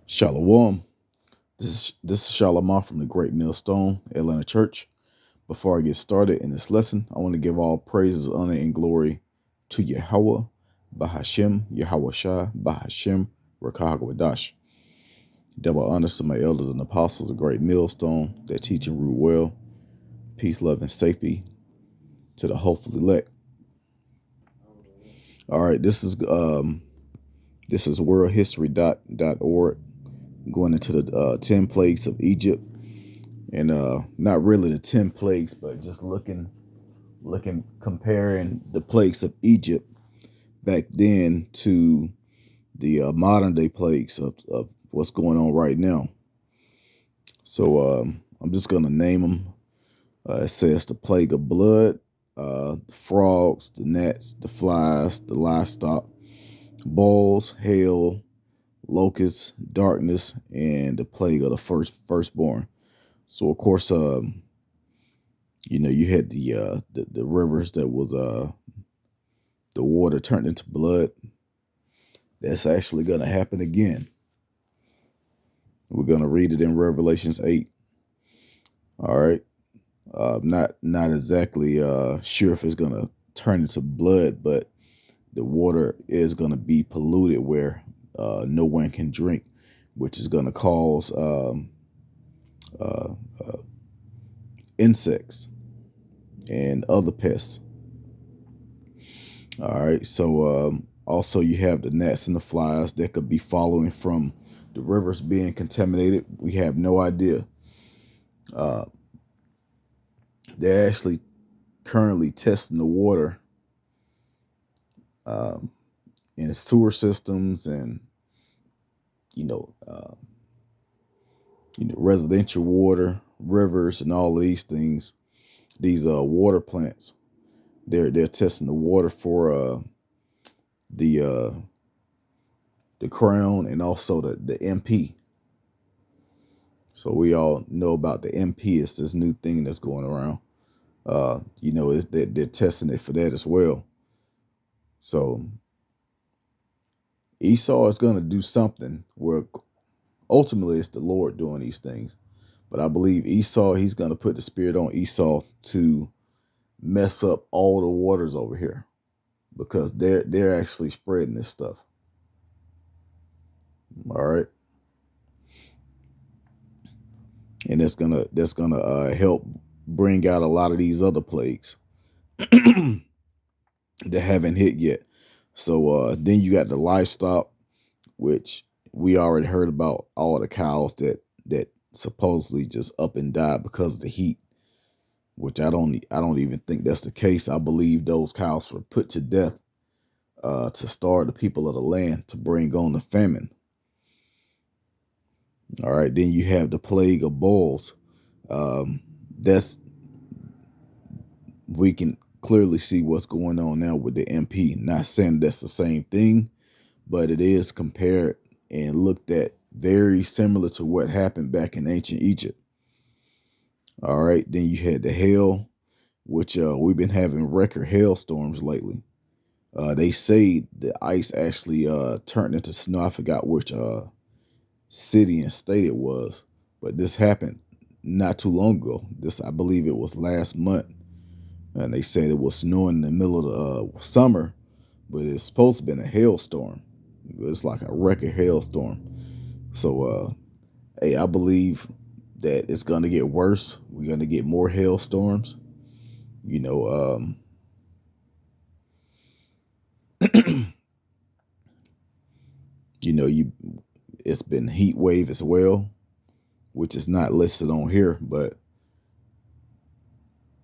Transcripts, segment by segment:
Shalom. This is Shalom from the Great Millstone Atlanta Church. Before I get started in this lesson, I want to give all praises, honor, and glory to Yahweh, Bahashem, Yahweh Shai, Bahashem, Rakahwadash. Double honors to my elders and apostles of Great Millstone that teach and rule well. Peace, love, and safety to the hopeful elect. All right, this is worldhistory.org, going into the 10 plagues of Egypt. And not really the 10 plagues, but just comparing the plagues of Egypt back then to the modern day plagues of what's going on right now. So I'm just going to name them. It says the plague of blood, the frogs, the gnats, the flies, the livestock, boils, hail, locusts, darkness, and the plague of the firstborn. So of course, you had the rivers that was the water turned into blood. That's actually going to happen again. We're going to read it in Revelations 8. All right. Not exactly sure if it's going to turn into blood, but the water is going to be polluted where no one can drink, which is going to cause uh, insects and other pests. All right. So also you have the gnats and the flies that could be following from the rivers being contaminated. We have no idea. Uh, they're actually currently testing the water um, in the sewer systems and you know, uh, residential water, rivers, and all of these things. These water plants. They're testing the water for the uh, the crown and also the MP. So we all know about the MP. It's this new thing that's going around. Is that they're testing it for that as well. So Esau is going to do something where ultimately it's the Lord doing these things. But I believe Esau, he's going to put the spirit on Esau to mess up all the waters over here because they're actually spreading this stuff. All right. And that's gonna help bring out a lot of these other plagues that haven't hit yet. So then you got the livestock, which we already heard about all the cows that supposedly just up and died because of the heat, which I don't even think that's the case. I believe those cows were put to death to starve the people of the land to bring on the famine. All right, then you have the plague of boils. That's we can clearly see what's going on now with the MP. Not saying that's the same thing, but it is compared and looked at very similar to what happened back in ancient Egypt. All right, then you had the hail, which we've been having record hailstorms lately. They say the ice actually turned into snow. I forgot which city and state it was, but this happened not too long ago. This, I believe it was last month. And they said it was snowing in the middle of the summer, but it's supposed to have been a hailstorm. It's like a record hailstorm. So, hey, I believe that it's going to get worse. We're going to get more hailstorms. You know, you know, you it's been heat wave as well, which is not listed on here, but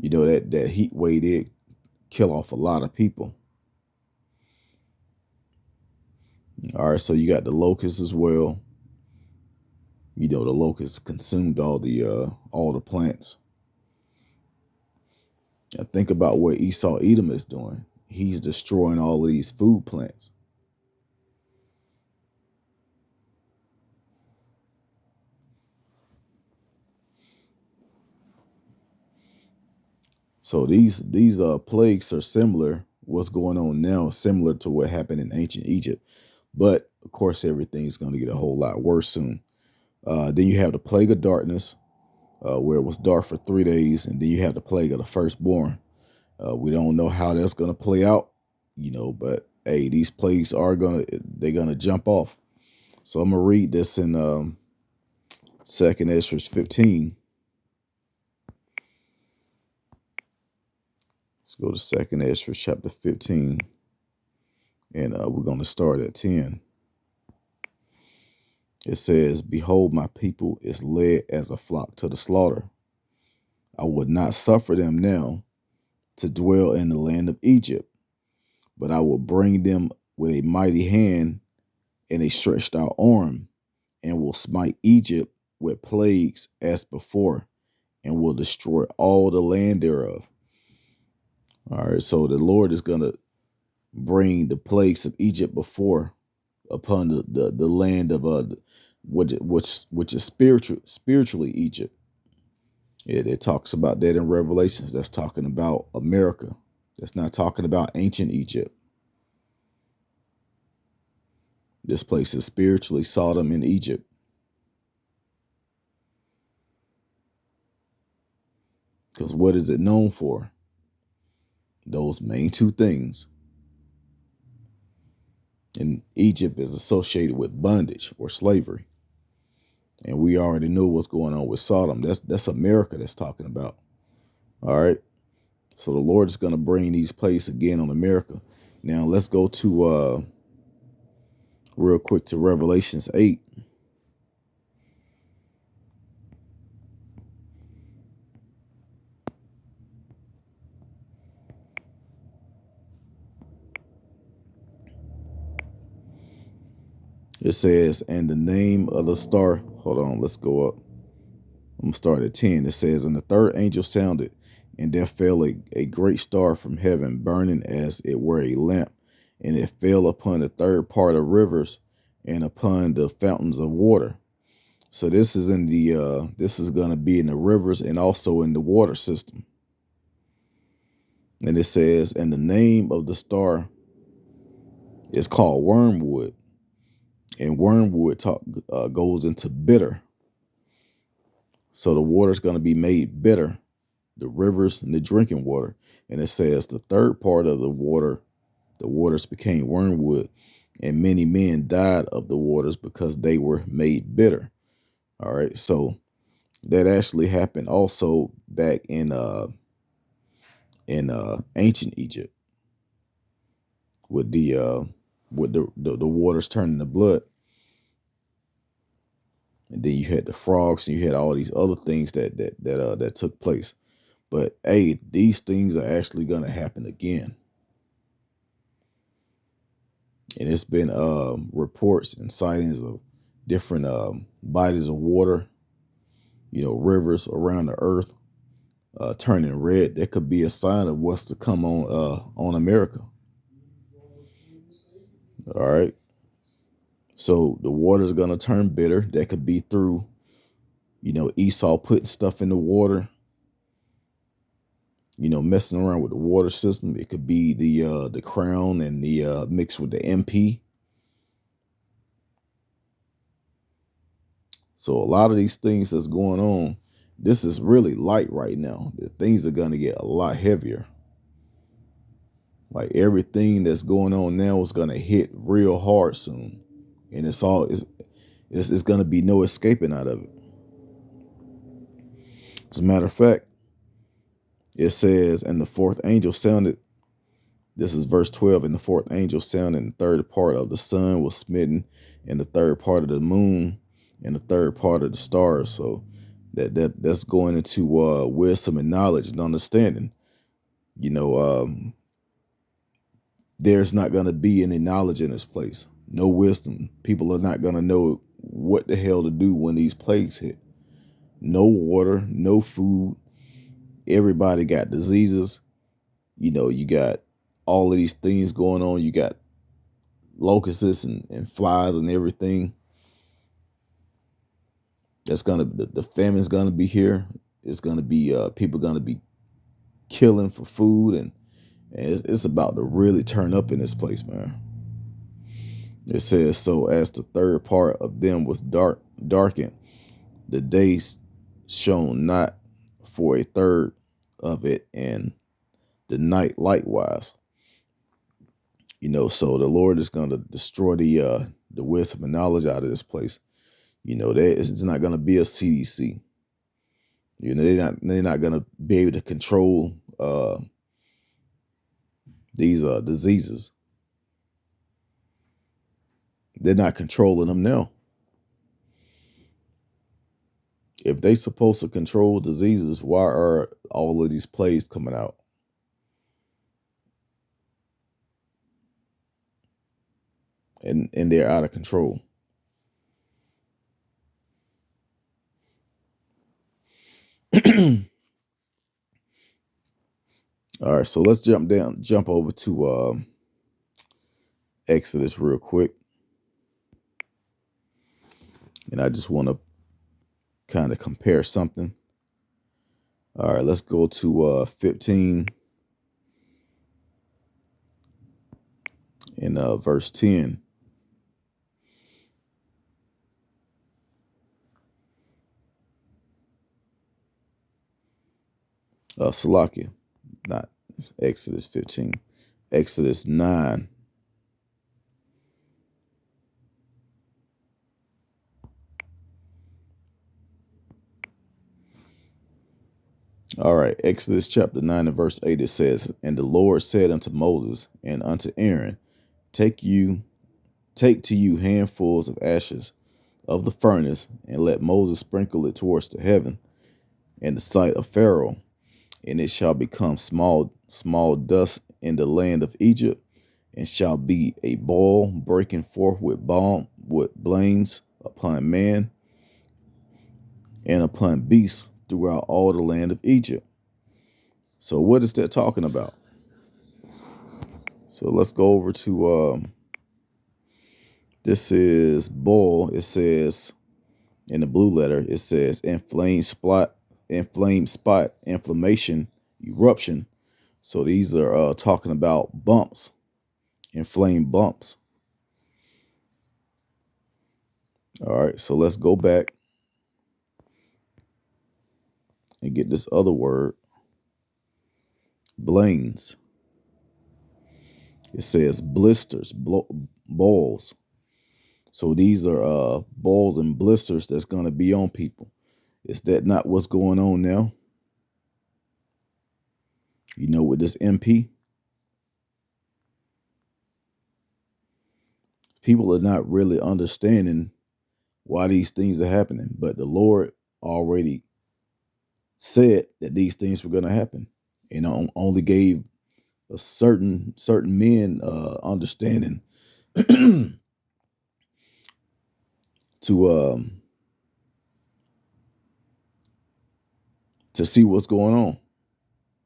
that heat wave did kill off a lot of people. All right, so you got the locusts as well. The locusts consumed all the plants. Now think about what Esau Edom is doing. He's destroying all of these food plants. So these plagues are similar. What's going on now is similar to what happened in ancient Egypt, but of course, everything's going to get a whole lot worse soon. Then you have the plague of darkness, where it was dark for 3 days, and then you have the plague of the firstborn. We don't know how that's going to play out, but hey, these plagues they're gonna jump off. So I'm gonna read this in Second Ezra 15. Let's go to Second Ezra chapter 15, and we're gonna start at 10. It says, "Behold, my people is led as a flock to the slaughter. I would not suffer them now to dwell in the land of Egypt, but I will bring them with a mighty hand and a stretched out arm, and will smite Egypt with plagues as before, and will destroy all the land thereof." All right, so the Lord is going to bring the plagues of Egypt before upon the land of which is spiritually Egypt. It talks about that in Revelations. That's talking about America. That's not talking about ancient Egypt. This place is spiritually Sodom in Egypt. Because what is it known for? Those main two things. And Egypt is associated with bondage or slavery. And we already know what's going on with Sodom. That's America that's talking about. All right. So the Lord is going to bring these plagues again on America. Now let's go to real quick to Revelations 8. It says, "And the name of the star," hold on, let's go up. I'm going to start at 10. It says, "And the third angel sounded, and there fell a great star from heaven, burning as it were a lamp. And it fell upon the third part of rivers and upon the fountains of water." So this is this is going to be in the rivers and also in the water system. And it says, "And the name of the star is called wormwood." And wormwood goes into bitter. So the water is going to be made bitter, the rivers and the drinking water. And it says the third part of the waters became wormwood, and many men died of the waters because they were made bitter. All right. So that actually happened also back in ancient Egypt with the waters turning to blood. And then you had the frogs, and you had all these other things that took place. But hey, these things are actually going to happen again. And it's been reports and sightings of different bodies of water, rivers around the earth turning red. That could be a sign of what's to come on America. All right. So the water's going to turn bitter. That could be through, Esau putting stuff in the water, messing around with the water system. It could be the crown and the mixed with the MP. So a lot of these things that's going on, this is really light right now. The things are going to get a lot heavier. Like everything that's going on now is going to hit real hard soon. And it's going to be no escaping out of it. As a matter of fact, it says, "And the fourth angel sounded," this is verse 12, "and the fourth angel sounded, and the third part of the sun was smitten, and the third part of the moon, and the third part of the stars." So that's going into wisdom and knowledge and understanding. There's not going to be any knowledge in this place. No wisdom. People are not going to know what the hell to do when these plagues hit. No water, no food. Everybody got diseases. You got all of these things going on. You got locusts and flies and everything. The famine's gonna be here. It's gonna be people gonna be killing for food, and it's about to really turn up in this place, man. It says, so as the third part of them was darkened, the day shone not for a third of it, and the night likewise. So the Lord is going to destroy the wisdom and knowledge out of this place. That it's not going to be a CDC. They're not going to be able to control these diseases. They're not controlling them now. If they supposed to control diseases, why are all of these plagues coming out? And they're out of control. All right, so let's jump over to Exodus real quick. And I just want to kind of compare something. All right, let's go to 15 and verse 10. Salakia, not Exodus 15, Exodus 9. All right, Exodus chapter 9 and verse 8, it says, and the Lord said unto Moses and unto Aaron, take to you handfuls of ashes of the furnace, and let Moses sprinkle it towards the heaven in the sight of Pharaoh, and it shall become small dust in the land of Egypt, and shall be a boil breaking forth with blains upon man and upon beasts throughout all the land of Egypt. So what is that talking about? So let's go over to this is boil. It says in the blue letter, it says inflamed spot, inflammation, eruption. So these are talking about bumps, inflamed bumps. All right, so let's go back and get this other word, blains. It says blisters, balls. So these are balls and blisters that's going to be on people. Is that not what's going on now? With this MP, people are not really understanding why these things are happening, but the Lord already said that these things were going to happen, and only gave a certain men understanding to see what's going on.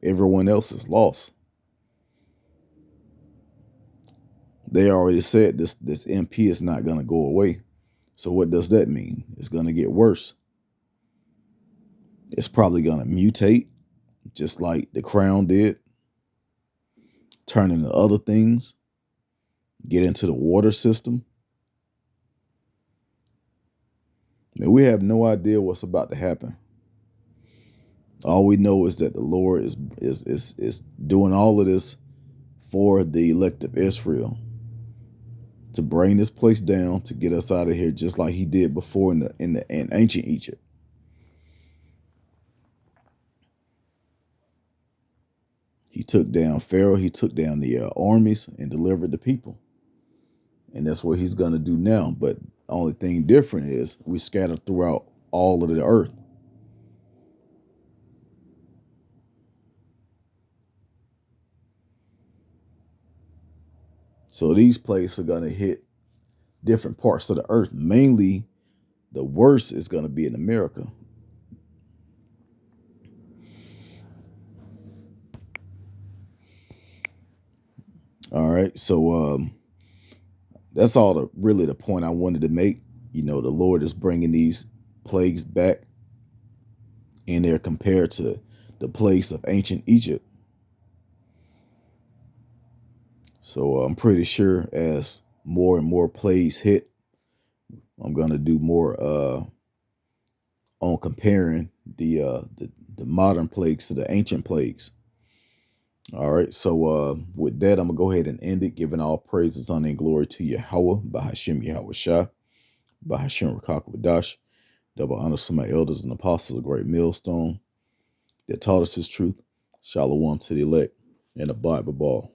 Everyone else is lost. They already said this MP is not going to go away. So what does that mean? It's going to get worse. It's probably going to mutate, just like the crown did, turn into other things, get into the water system. Man, we have no idea what's about to happen. All we know is that the Lord is doing all of this for the elect of Israel, to bring this place down, to get us out of here, just like He did before in ancient Egypt. He took down Pharaoh. He took down the armies and delivered the people, and that's what He's going to do now. But the only thing different is we scattered throughout all of the earth. So these places are going to hit different parts of the earth. Mainly, the worst is going to be in America. All right. So that's all really the point I wanted to make. The Lord is bringing these plagues back, and they're compared to the plagues of ancient Egypt. So I'm pretty sure as more and more plays hit, I'm gonna do more on comparing the modern plagues to the ancient plagues. All right, so with that, I'm gonna go ahead and end it, giving all praises, honor, and glory to Yahweh, Bahashim Yahweh Shah, Bahashim Rakakawadash. Double honor to my elders and apostles, a great millstone that taught us his truth. Shalom to the elect and abide by ball.